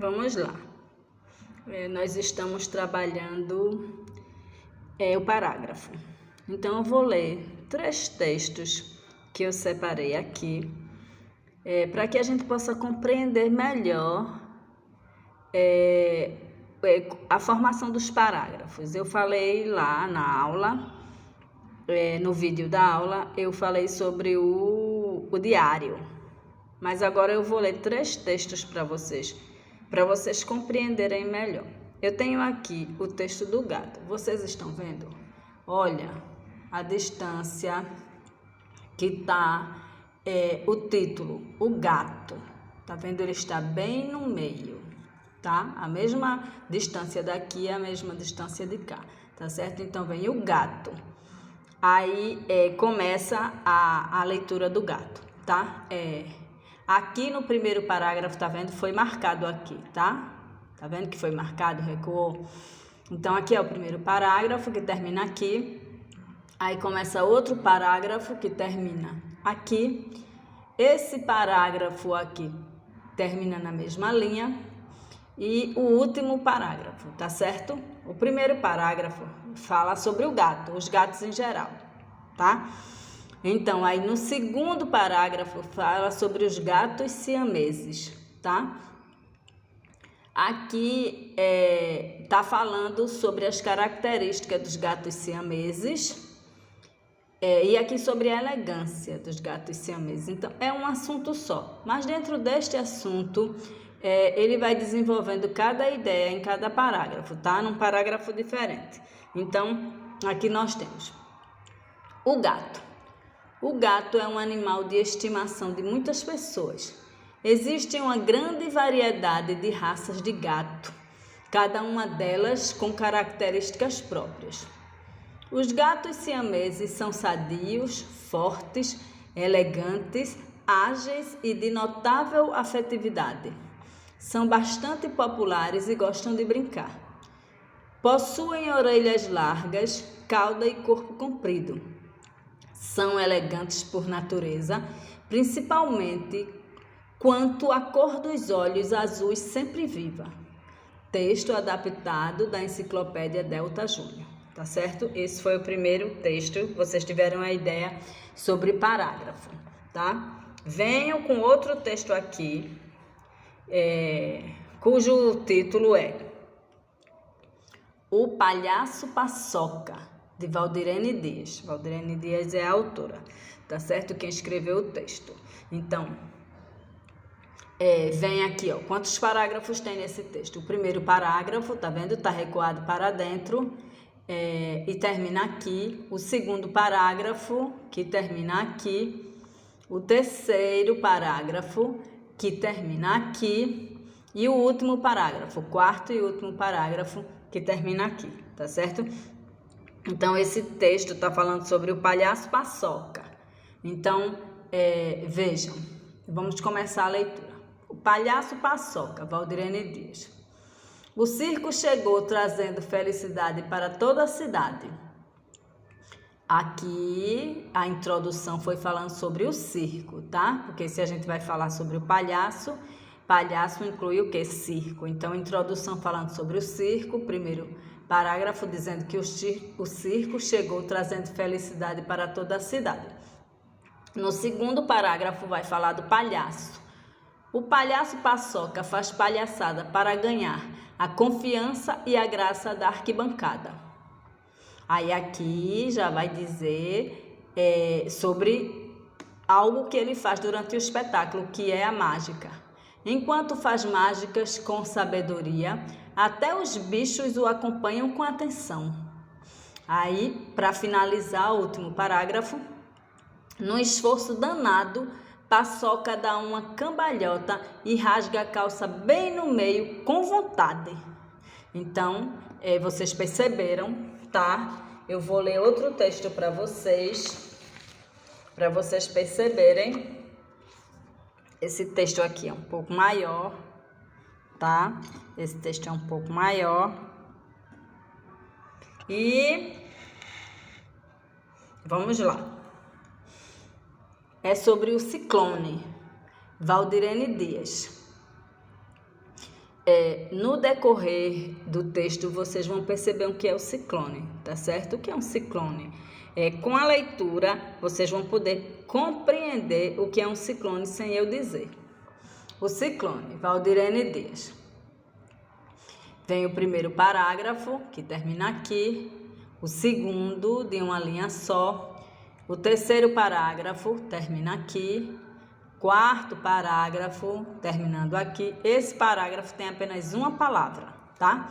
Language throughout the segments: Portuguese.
Vamos lá. Nós estamos trabalhando o parágrafo. Então, eu vou ler 3 textos que eu separei aqui, para que a gente possa compreender melhor a formação dos parágrafos. Eu falei lá na aula, no vídeo da aula, eu falei sobre o diário. Mas agora eu vou ler 3 textos para vocês compreenderem melhor. Eu tenho aqui o texto do gato. Vocês estão vendo? Olha a distância que está o título, o gato. Tá vendo? Ele está bem no meio, tá? A mesma distância daqui é a mesma distância de cá, tá certo? Então vem o gato. Aí começa a leitura do gato, tá? Aqui no primeiro parágrafo, tá vendo? Foi marcado aqui, tá? Tá vendo que foi marcado, recuou? Então, aqui é o primeiro parágrafo que termina aqui. Aí começa outro parágrafo que termina aqui. Esse parágrafo aqui termina na mesma linha. E o último parágrafo, tá certo? O primeiro parágrafo fala sobre o gato, os gatos em geral, tá? Então, aí no segundo parágrafo fala sobre os gatos siameses, tá? Aqui tá falando sobre as características dos gatos siameses e aqui sobre a elegância dos gatos siameses. Então, é um assunto só, mas dentro deste assunto ele vai desenvolvendo cada ideia em cada parágrafo, tá? Num parágrafo diferente. Então, aqui nós temos o gato. O gato é um animal de estimação de muitas pessoas. Existe uma grande variedade de raças de gato, cada uma delas com características próprias. Os gatos siameses são sadios, fortes, elegantes, ágeis e de notável afetividade. São bastante populares e gostam de brincar. Possuem orelhas largas, cauda e corpo comprido. São elegantes por natureza, principalmente quanto à cor dos olhos azuis sempre viva. Texto adaptado da Enciclopédia Delta Júnior, tá certo? Esse foi o primeiro texto, vocês tiveram a ideia sobre parágrafo, tá? Venho com outro texto aqui, cujo título é O Palhaço Paçoca, de Valdirene Dias. Valdirene Dias é a autora, tá certo? Quem escreveu o texto. Então, vem aqui, ó, quantos parágrafos tem nesse texto? O primeiro parágrafo, tá vendo? Tá recuado para dentro e termina aqui. O segundo parágrafo, que termina aqui. O terceiro parágrafo, que termina aqui. E o último parágrafo, o quarto e último parágrafo, que termina aqui, tá certo? Então, esse texto está falando sobre o palhaço Paçoca. Então, vejam, vamos começar a leitura. O palhaço Paçoca, Valdirene Dias. O circo chegou trazendo felicidade para toda a cidade. Aqui, a introdução foi falando sobre o circo, tá? Porque se a gente vai falar sobre o palhaço, palhaço inclui o quê? Circo. Então, introdução falando sobre o circo, primeiro parágrafo dizendo que o circo chegou trazendo felicidade para toda a cidade. No segundo parágrafo vai falar do palhaço. O palhaço Paçoca faz palhaçada para ganhar a confiança e a graça da arquibancada. Aí aqui já vai dizer sobre algo que ele faz durante o espetáculo, que é a mágica. Enquanto faz mágicas com sabedoria, até os bichos o acompanham com atenção. Aí, para finalizar o último parágrafo, num esforço danado, Paçoca dá uma cambalhota e rasga a calça bem no meio, com vontade. Então, vocês perceberam, tá? Eu vou ler outro texto para vocês perceberem. Esse texto aqui é um pouco maior, tá? Esse texto é um pouco maior. E vamos lá. É sobre o ciclone, Valdirene Dias. no decorrer do texto, vocês vão perceber o que é o ciclone, tá certo? O que é um ciclone? Com a leitura, vocês vão poder compreender o que é um ciclone sem eu dizer. O ciclone, Valdirene Dias. Vem o primeiro parágrafo, que termina aqui, o segundo, de uma linha só, o terceiro parágrafo, termina aqui, quarto parágrafo, terminando aqui. Esse parágrafo tem apenas uma palavra, tá?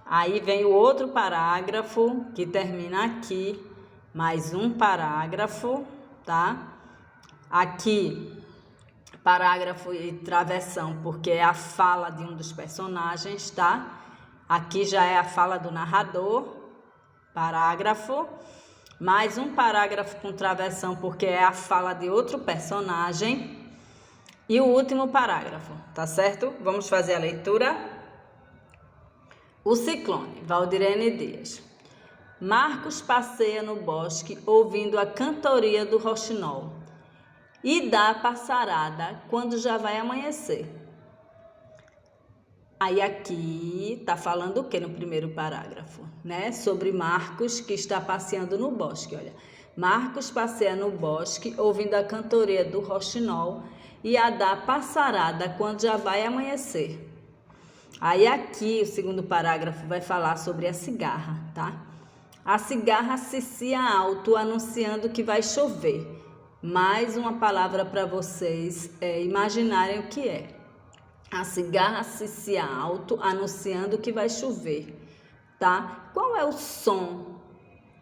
Aí vem o outro parágrafo, que termina aqui, mais um parágrafo, tá? Aqui, parágrafo e travessão, porque é a fala de um dos personagens, tá? Aqui já é a fala do narrador, parágrafo. Mais um parágrafo com travessão, porque é a fala de outro personagem. E o último parágrafo, tá certo? Vamos fazer a leitura. O ciclone, Valdirene Dias. Marcos passeia no bosque ouvindo a cantoria do roxinol e dá passarada quando já vai amanhecer. Aí aqui tá falando o que no primeiro parágrafo, né? Sobre Marcos que está passeando no bosque, olha. Marcos passeia no bosque ouvindo a cantoria do roxinol e a dá passarada quando já vai amanhecer. Aí aqui o segundo parágrafo vai falar sobre a cigarra, tá? A cigarra cicia alto anunciando que vai chover. Mais uma palavra para vocês imaginarem o que é. A cigarra cicia alto, anunciando que vai chover, tá? Qual é o som,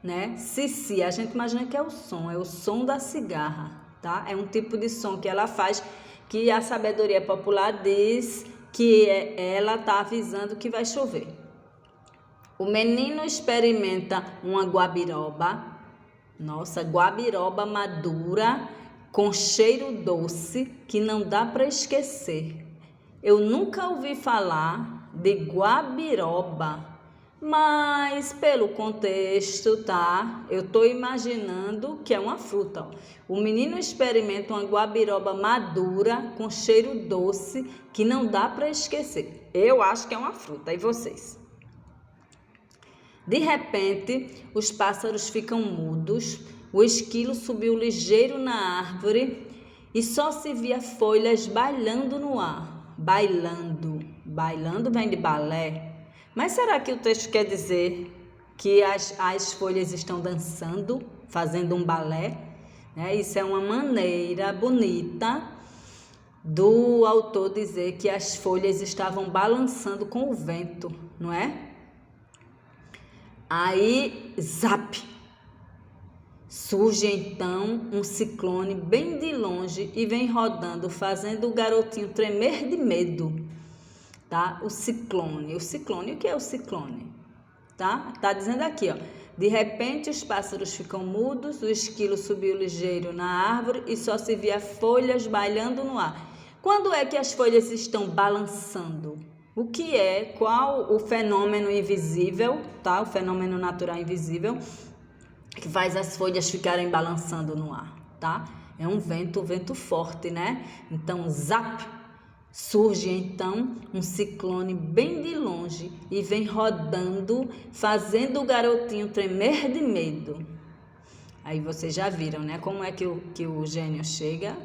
né? Cicia, a gente imagina que é o som da cigarra, tá? É um tipo de som que ela faz, que a sabedoria popular diz que ela tá avisando que vai chover. O menino experimenta uma guabiroba, nossa, guabiroba madura, com cheiro doce, que não dá para esquecer. Eu nunca ouvi falar de guabiroba, mas pelo contexto, tá? Eu tô imaginando que é uma fruta. Ó. O menino experimenta uma guabiroba madura com cheiro doce que não dá para esquecer. Eu acho que é uma fruta. E vocês? De repente, os pássaros ficam mudos. O esquilo subiu ligeiro na árvore e só se via folhas bailando no ar. Bailando vem de balé. Mas será que o texto quer dizer que as folhas estão dançando, fazendo um balé? Isso é uma maneira bonita do autor dizer que as folhas estavam balançando com o vento, não é? Aí, zap! Surge então um ciclone bem de longe e vem rodando, fazendo o garotinho tremer de medo, tá? O ciclone, o que é o ciclone? Tá dizendo aqui, ó. De repente os pássaros ficam mudos, o esquilo subiu ligeiro na árvore e só se via folhas bailando no ar. Quando é que as folhas estão balançando? O que é? Qual o fenômeno invisível, tá? O fenômeno natural invisível que faz as folhas ficarem balançando no ar, tá? É um vento forte, né? Então, zap! Surge então um ciclone bem de longe e vem rodando, fazendo o garotinho tremer de medo. Aí vocês já viram, né? Como é que o gênio chega?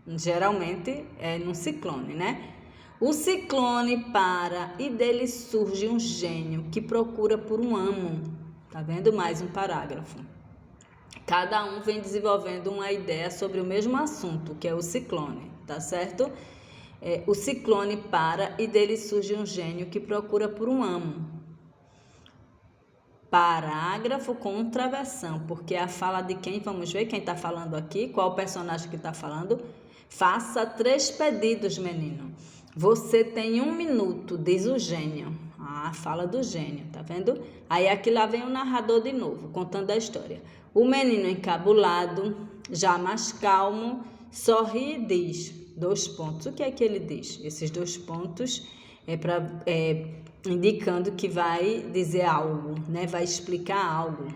Geralmente é num ciclone, né? O ciclone para e dele surge um gênio que procura por um amo. Tá vendo? Mais um parágrafo. Cada um vem desenvolvendo uma ideia sobre o mesmo assunto, que é o ciclone, tá certo? O ciclone para e dele surge um gênio que procura por um amo. Parágrafo com travessão, porque a fala de quem? Vamos ver quem está falando aqui, qual o personagem que está falando. Faça 3 pedidos, menino. Você tem 1 minuto, diz o gênio. Fala do gênio, tá vendo? Aí aqui lá vem o narrador de novo, contando a história. O menino encabulado, já mais calmo, sorri e diz, 2 pontos. O que é que ele diz? Esses 2 pontos indicando que vai dizer algo, né? Vai explicar algo.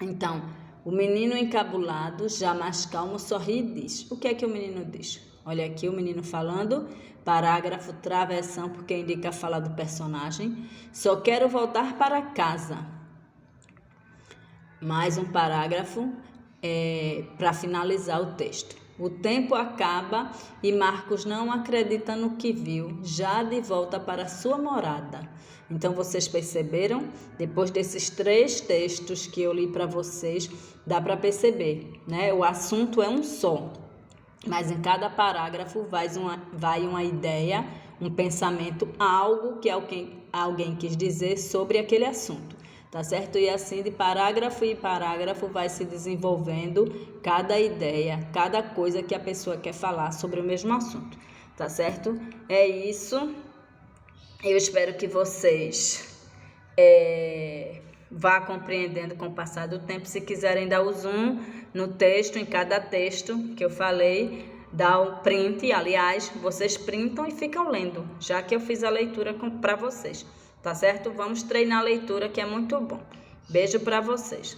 Então, o menino encabulado, já mais calmo, sorri e diz. O que é que o menino diz? Olha aqui o menino falando, parágrafo travessão, porque indica a fala do personagem. Só quero voltar para casa. Mais um parágrafo para finalizar o texto. O tempo acaba e Marcos não acredita no que viu, já de volta para sua morada. Então, vocês perceberam? Depois desses 3 textos que eu li para vocês, dá para perceber, né? O assunto é um só, mas em cada parágrafo vai uma ideia, um pensamento, algo que alguém quis dizer sobre aquele assunto. Tá certo? E assim, de parágrafo em parágrafo, vai se desenvolvendo cada ideia, cada coisa que a pessoa quer falar sobre o mesmo assunto. Tá certo? É isso. Eu espero que vocês vá compreendendo com o passar do tempo. Se quiserem dar o zoom no texto, em cada texto que eu falei, dá o print. Aliás, vocês printam e ficam lendo, já que eu fiz a leitura para vocês. Tá certo? Vamos treinar a leitura, que é muito bom. Beijo para vocês.